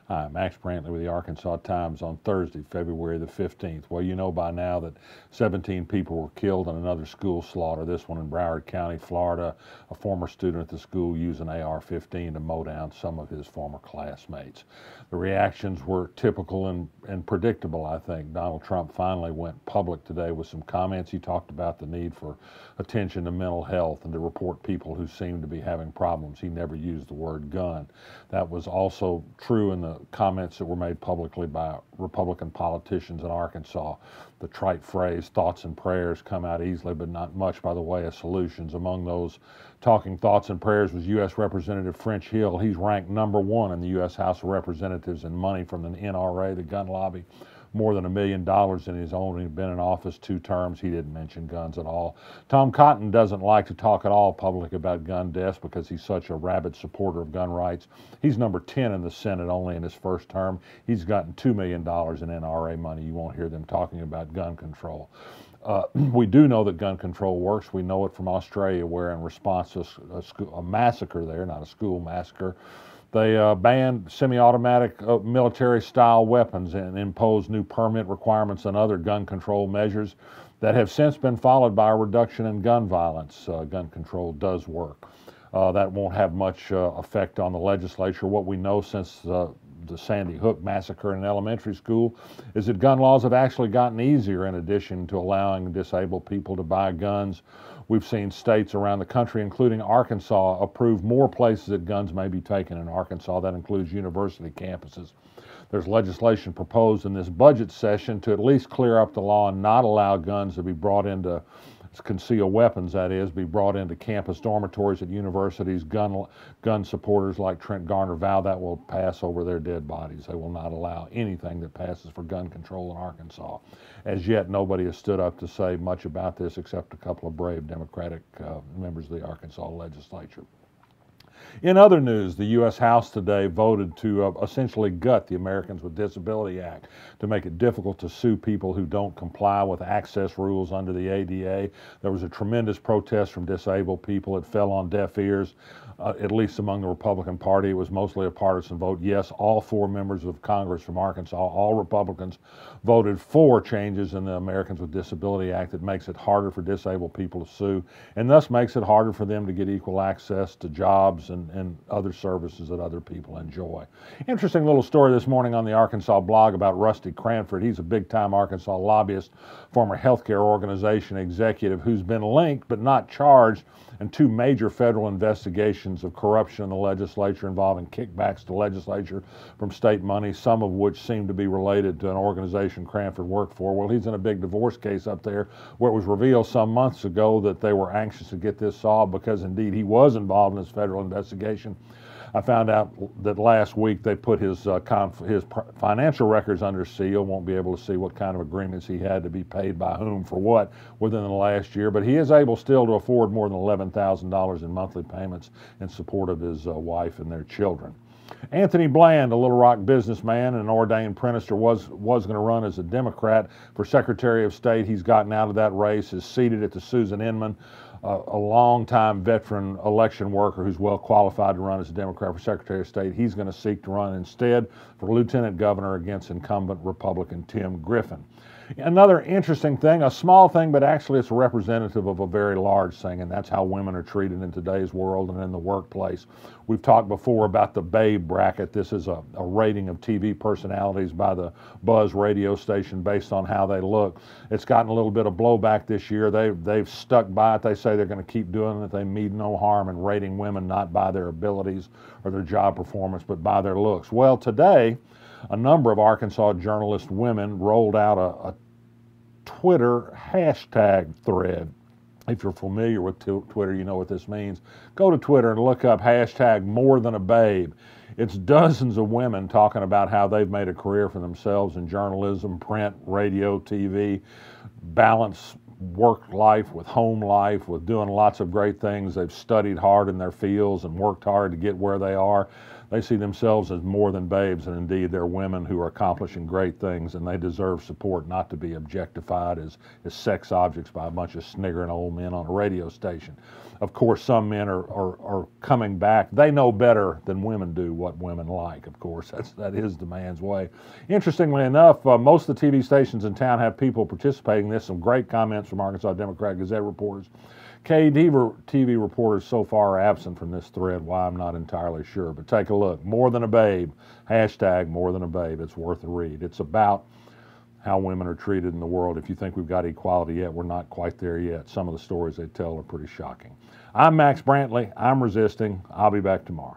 Hi, Max Brantley with the Arkansas Times on Thursday, February the 15th. Well, you know by now that 17 people were killed in another school slaughter, this one in Broward County, Florida. A former student at the school used an AR-15 to mow down some of his former classmates. The reactions were typical and predictable, I think. Donald Trump finally went public today with some comments. He talked about the need for attention to mental health and to report people who seem to be having problems. He never used the word gun. That was also true in the comments that were made publicly by Republican politicians in Arkansas. The trite phrase, thoughts and prayers, come out easily, but not much by the way of solutions. Among those talking thoughts and prayers was U.S. Representative French Hill. He's ranked #1 in the U.S. House of Representatives in money from the NRA, the gun lobby. More than $1 million, and he's only been in office 2 terms. He didn't mention guns at all. Tom Cotton doesn't like to talk at all public about gun deaths because he's such a rabid supporter of gun rights. He's number 10 in the Senate only in his first term. He's gotten $2 million in NRA money. You won't hear them talking about gun control. We do know that gun control works. We know it from Australia, where in response to a massacre there, not a school massacre, they banned semi-automatic military-style weapons and imposed new permit requirements and other gun control measures that have since been followed by a reduction in gun violence. Gun control does work. That won't have much effect on the legislature. What we know since the Sandy Hook massacre in an elementary school is that gun laws have actually gotten easier in addition to allowing disabled people to buy guns. We've seen states around the country, including Arkansas, approve more places that guns may be taken in Arkansas. That includes university campuses. There's legislation proposed in this budget session to at least clear up the law and not allow guns to be brought into concealed weapons, that is, be brought into campus dormitories at universities. Gun supporters like Trent Garner vow that will pass over their dead bodies. They will not allow anything that passes for gun control in Arkansas. As yet, nobody has stood up to say much about this except a couple of brave Democratic members of the Arkansas legislature. In other news, the U.S. House today voted to essentially gut the Americans with Disabilities Act to make it difficult to sue people who don't comply with access rules under the ADA. There was a tremendous protest from disabled people. It fell on deaf ears, at least among the Republican Party. It was mostly a partisan vote. Yes, all 4 members of Congress from Arkansas, all Republicans, voted for changes in the Americans with Disabilities Act that makes it harder for disabled people to sue and thus makes it harder for them to get equal access to jobs and other services that other people enjoy. Interesting little story this morning on the Arkansas blog about Rusty Cranford. He's a big-time Arkansas lobbyist, former healthcare organization executive who's been linked but not charged in 2 major federal investigations of corruption in the legislature involving kickbacks to legislature from state money, some of which seem to be related to an organization Cranford worked for. Well, he's in a big divorce case up there where it was revealed some months ago that they were anxious to get this solved because indeed he was involved in this federal investigation. I found out that last week they put his financial records under seal. Won't be able to see what kind of agreements he had to be paid by whom for what within the last year, but he is able still to afford more than $11,000 in monthly payments in support of his wife and their children. Anthony Bland, a Little Rock businessman and an ordained minister, was going to run as a Democrat for Secretary of State. He's gotten out of that race, is seated at the Susan Inman, a longtime veteran election worker who's well qualified to run as a Democrat for Secretary of State. He's going to seek to run instead for Lieutenant Governor against incumbent Republican Tim Griffin. Another interesting thing, a small thing, but actually it's representative of a very large thing, and that's how women are treated in today's world and in the workplace. We've talked before about the Babe bracket. This is a rating of TV personalities by the Buzz radio station based on how they look. It's gotten a little bit of blowback this year. They've stuck by it. They say they're going to keep doing it. They mean no harm in rating women not by their abilities or their job performance, but by their looks. Well, today, a number of Arkansas journalist women rolled out a Twitter hashtag thread. If you're familiar with Twitter, you know what this means. Go to Twitter and look up hashtag more than a babe. It's dozens of women talking about how they've made a career for themselves in journalism, print, radio, TV, balance work life with home life, with doing lots of great things. They've studied hard in their fields and worked hard to get where they are. They see themselves as more than babes, and indeed they're women who are accomplishing great things, and they deserve support, not to be objectified as sex objects by a bunch of sniggering old men on a radio station. Of course, some men are coming back. They know better than women do what women like, of course. That is the man's way. Interestingly enough, most of the TV stations in town have people participating in this. Some great comments from Arkansas Democrat-Gazette reporters. KTV reporters so far are absent from this thread. Why, I'm not entirely sure, but take a look. More than a babe, hashtag more than a babe. It's worth a read. It's about how women are treated in the world. If you think we've got equality yet, we're not quite there yet. Some of the stories they tell are pretty shocking. I'm Max Brantley. I'm resisting. I'll be back tomorrow.